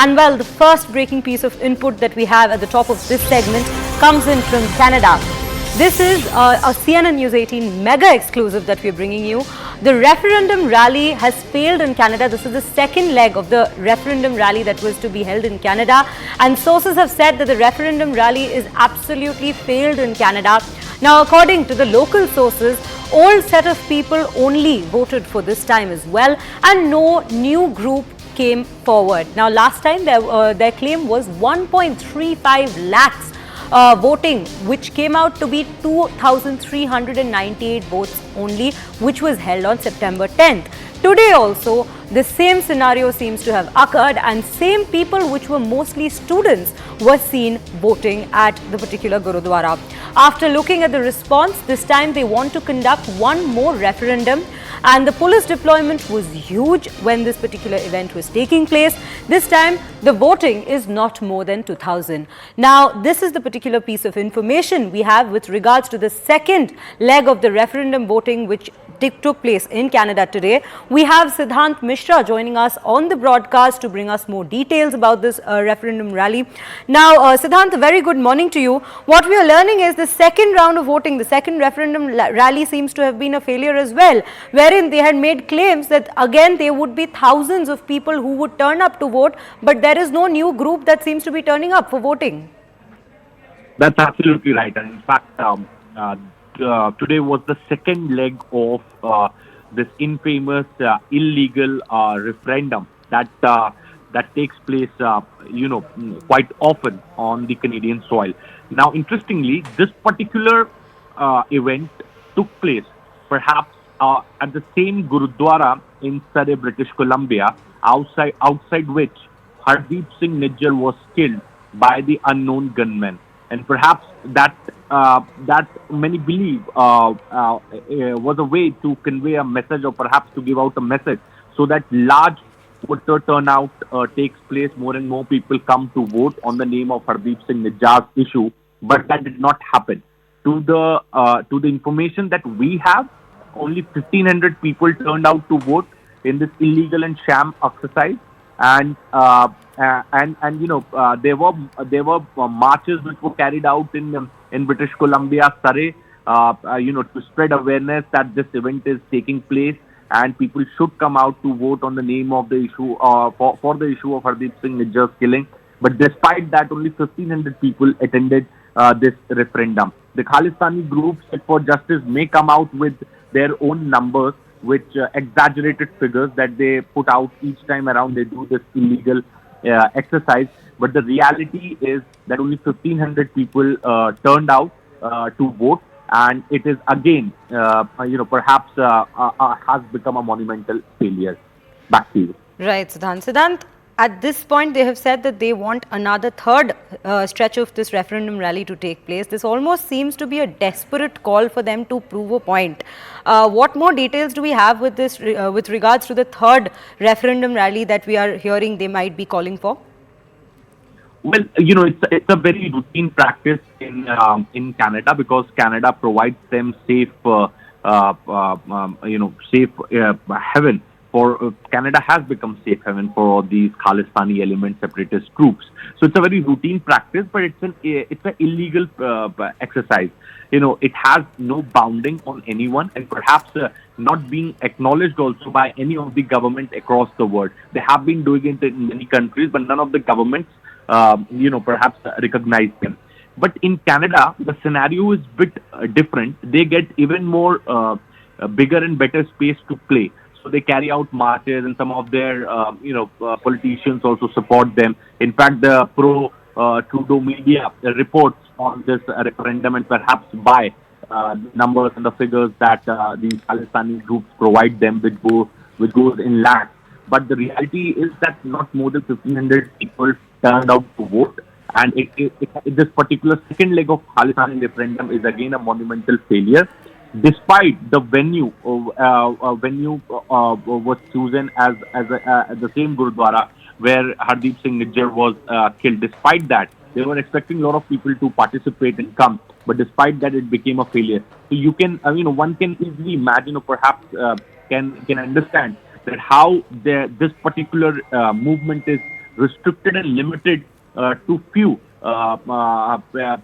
And well, the first breaking piece of input that we have at the top of this segment comes in from Canada. This is a CNN News 18 mega exclusive that we're bringing you. The referendum rally has failed in Canada. This is the second leg of the referendum rally that was to be held in Canada. And sources have said that the referendum rally is absolutely failed in Canada. Now, according to the local sources, old set of people only voted for this time as well, and no new group came forward. Now, last time their claim was 1.35 lakhs voting, which came out to be 2,398 votes only, which was held on September 10th. Today also, the same scenario seems to have occurred, and same people, which were mostly students, were seen voting at the particular Gurudwara. After looking at the response, this time they want to conduct one more referendum, and the police deployment was huge when this particular event was taking place. This time, the voting is not more than 2,000. Now, this is the particular piece of information we have with regards to the second leg of the referendum voting, which took place in Canada today. We have Siddhant Mishra joining us on the broadcast to bring us more details about this referendum rally. Now, Siddhant, a very good morning to you. What we are learning is the second round of voting, the second referendum rally seems to have been a failure as well, wherein they had made claims that again there would be thousands of people who would turn up to vote, but there is no new group that seems to be turning up for voting. That's absolutely right. And in fact, today was the second leg of this infamous illegal referendum that takes place, quite often on the Canadian soil. Now, interestingly, this particular event took place perhaps at the same Gurudwara in Surrey, British Columbia, outside which Hardeep Singh Nijjar was killed by the unknown gunmen. And perhaps that many believe was a way to convey a message, or perhaps to give out a message, so that large voter turnout takes place, more and more people come to vote on the name of Hardeep Singh Nijjar's issue. But that did not happen. To the information that we have, only 1,500 people turned out to vote in this illegal and sham exercise. And there were marches which were carried out in British Columbia, Surrey, to spread awareness that this event is taking place and people should come out to vote on the name of the issue for the issue of Hardeep Singh Nijjar's killing. But despite that, only 1,500 people attended this referendum. The Khalistani group Set for Justice may come out with their own numbers, which exaggerated figures that they put out each time around they do this illegal exercise. But the reality is that only 1,500 people turned out to vote, and it is again, perhaps has become a monumental failure. Back to you. Right, Siddhant. Siddhant, at this point, they have said that they want another third stretch of this referendum rally to take place. This almost seems to be a desperate call for them to prove a point. What more details do we have with this, with regards to the third referendum rally that we are hearing they might be calling for? Well, it's a very routine practice in Canada, because Canada provides them safe haven. Canada has become safe haven for these Khalistani element separatist groups. So it's a very routine practice, but it's an illegal exercise. It has no bounding on anyone, and perhaps not being acknowledged also by any of the government across the world. They have been doing it in many countries, but none of the governments, perhaps recognize them. But in Canada, the scenario is a bit different. They get even more bigger and better space to play. So they carry out marches, and some of their, politicians also support them. In fact, the pro-Trudeau media reports on this referendum, and perhaps by numbers and the figures that these Khalistani groups provide them, which goes in lakhs. But the reality is that not more than 1,500 people turned out to vote. And this particular second leg of Khalistan referendum is again a monumental failure. Despite the venue was chosen as the same Gurudwara where Hardeep Singh Nijjar was killed. Despite that, they were expecting a lot of people to participate and come, but despite that, it became a failure. So you can, one can easily imagine, or perhaps can understand that how this particular movement is restricted and limited to few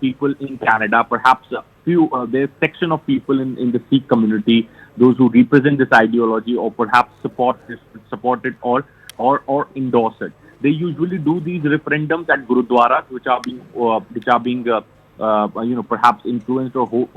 people in Canada, perhaps a few, there's section of people in the Sikh community, those who represent this ideology or perhaps support it or endorse it. They usually do these referendums at gurudwaras, which are being perhaps influenced or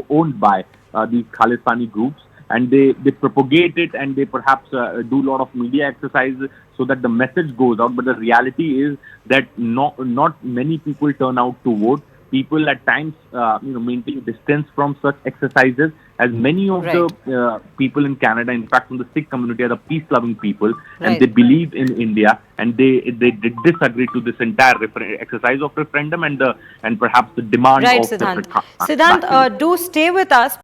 owned by these Khalistani groups, and they propagate it, and they perhaps do a lot of media exercise so that the message goes out. But the reality is that not many people turn out to vote. People at times maintain distance from such exercises, as many of Right. the people in Canada, in fact from the Sikh community, are the peace-loving people, and Right. they believe in India, and they did disagree to this entire exercise of referendum and perhaps the demand Right, of Siddhant. separate Siddhant, Kashmir. do stay with us.